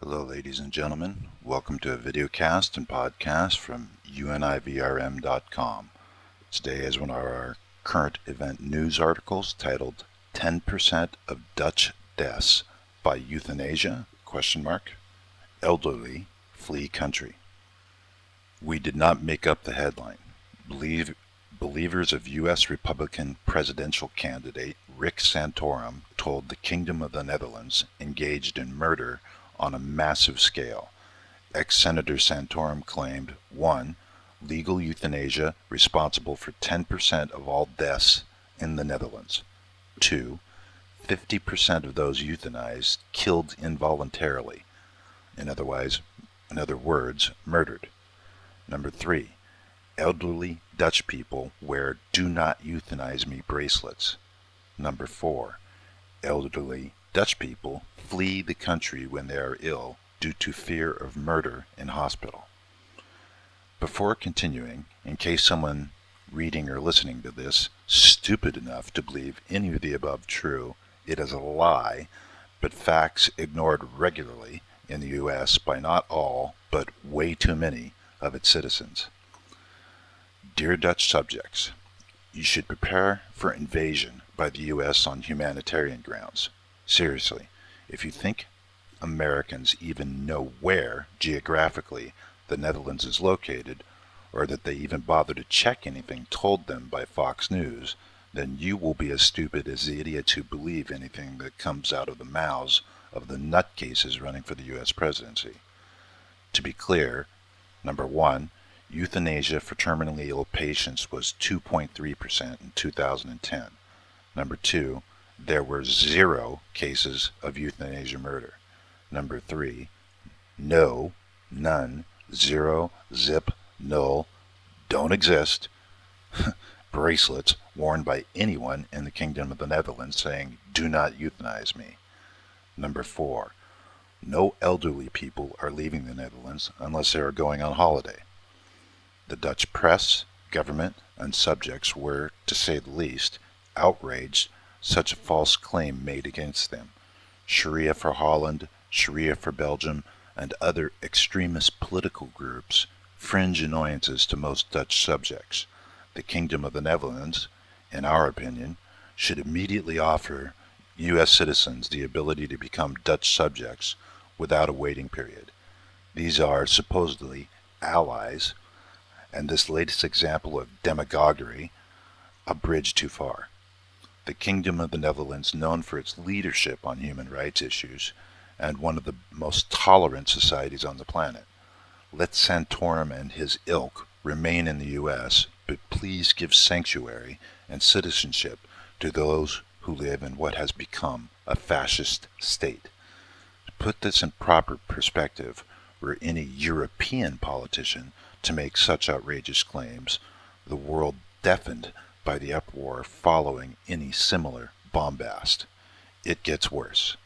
Hello ladies and gentlemen, welcome to a videocast and podcast from univrm.com. Today is one of our current event news articles titled 10% of Dutch deaths by euthanasia, elderly flee country. We did not make up the headline. Believers of U.S. Republican presidential candidate Rick Santorum told the Kingdom of the Netherlands engaged in murder on a massive scale. Ex-Senator Santorum claimed 1. Legal euthanasia responsible for 10% of all deaths in the Netherlands. 2. 50% of those euthanized killed involuntarily. In other words, murdered. Number 3. Elderly Dutch people wear "Do Not Euthanize Me" bracelets. Number 4. Elderly Dutch people flee the country when they are ill due to fear of murder in hospital. Before continuing, in case someone reading or listening to this stupid enough to believe any of the above true, it is a lie, but facts ignored regularly in the U.S. by not all, but way too many of its citizens. Dear Dutch subjects, you should prepare for invasion by the U.S. on humanitarian grounds. Seriously, if you think Americans even know where, geographically, the Netherlands is located, or that they even bother to check anything told them by Fox News, then you will be as stupid as the idiots who believe anything that comes out of the mouths of the nutcases running for the U.S. presidency. To be clear, number 1, euthanasia for terminally ill patients was 2.3% in 2010. Number 2, there were 0 cases of euthanasia murder. Number 3, no, none, 0, zip, null, don't exist bracelets worn by anyone in the Kingdom of the Netherlands saying, "Do not euthanize me." Number 4, no elderly people are leaving the Netherlands unless they are going on holiday. The Dutch press, government, and subjects were, to say the least, outraged such a false claim made against them. Sharia for Holland, Sharia for Belgium, and other extremist political groups, fringe annoyances to most Dutch subjects. The Kingdom of the Netherlands, in our opinion, should immediately offer U.S. citizens the ability to become Dutch subjects without a waiting period. These are supposedly allies, and this latest example of demagoguery, a bridge too far. The Kingdom of the Netherlands, known for its leadership on human rights issues, and one of the most tolerant societies on the planet. Let Santorum and his ilk remain in the U.S., but please give sanctuary and citizenship to those who live in what has become a fascist state. To put this in proper perspective, were any European politician to make such outrageous claims, the world deafened by the uproar following any similar bombast. It gets worse.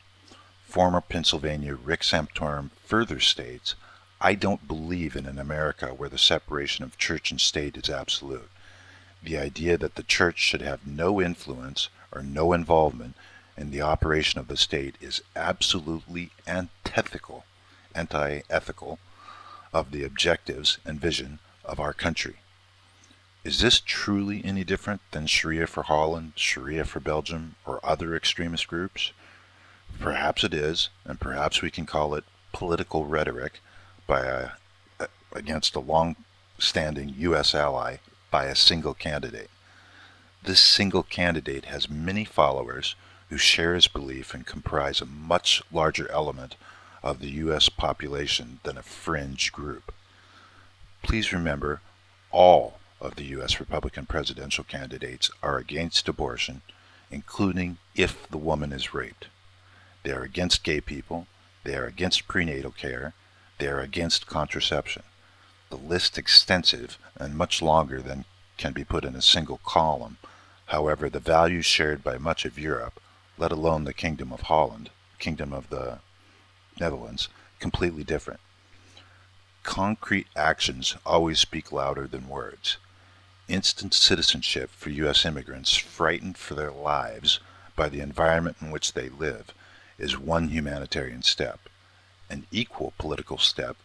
Former Pennsylvania Rick Santorum further states, "I don't believe in an America where the separation of church and state is absolute. The idea that the church should have no influence or no involvement in the operation of the state is absolutely antithetical of the objectives and vision of our country." Is this truly any different than Sharia for Holland, Sharia for Belgium, or other extremist groups? Perhaps it is, and perhaps we can call it political rhetoric against a long-standing U.S. ally by a single candidate. This single candidate has many followers who share his belief and comprise a much larger element of the U.S. population than a fringe group. Please remember, all of the U.S. Republican presidential candidates are against abortion, including if the woman is raped. They are against gay people, they are against prenatal care, they are against contraception. The list extensive and much longer than can be put in a single column. However, the values shared by much of Europe, let alone the Kingdom of Holland, Kingdom of the Netherlands, completely different. Concrete actions always speak louder than words. Instant citizenship for U.S. immigrants frightened for their lives by the environment in which they live is one humanitarian step. An equal political step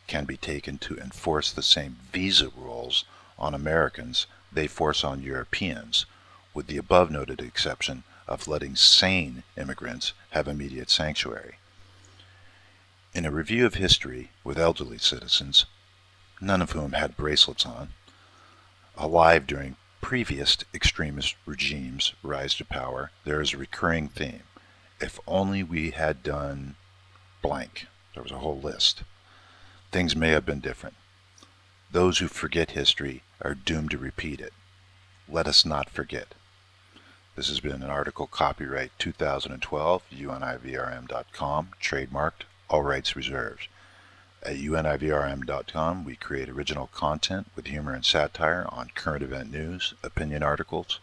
can be taken to enforce the same visa rules on Americans they force on Europeans, with the above noted exception of letting sane immigrants have immediate sanctuary. In a review of history with elderly citizens, none of whom had bracelets on, alive during previous extremist regimes' rise to power, there is a recurring theme. If only we had done blank. There was a whole list. Things may have been different. Those who forget history are doomed to repeat it. Let us not forget. This has been an article copyright 2012, univrm.com, trademarked, all rights reserved. At univrm.com, we create original content with humor and satire on current event news, opinion articles,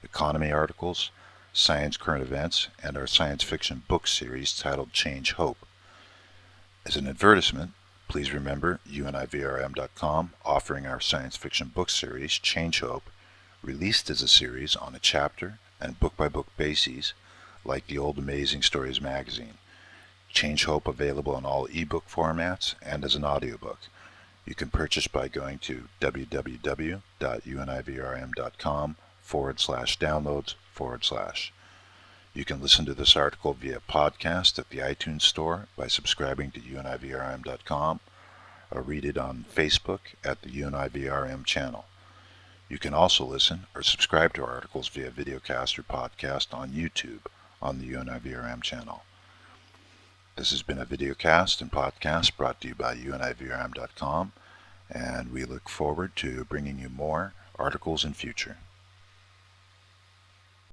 economy articles, science current events, and our science fiction book series titled Change Hope. As an advertisement, please remember univrm.com offering our science fiction book series Change Hope, released as a series on a chapter and book-by-book basis, like the old Amazing Stories magazine. Change Hope available in all ebook formats and as an audiobook. You can purchase by going to www.univrm.com/downloads/. You can listen to this article via podcast at the iTunes Store by subscribing to univrm.com, or read it on Facebook at the UNIVRM channel. You can also listen or subscribe to our articles via videocast or podcast on YouTube on the UNIVRM channel. This has been a videocast and podcast brought to you by univrm.com, and we look forward to bringing you more articles in future.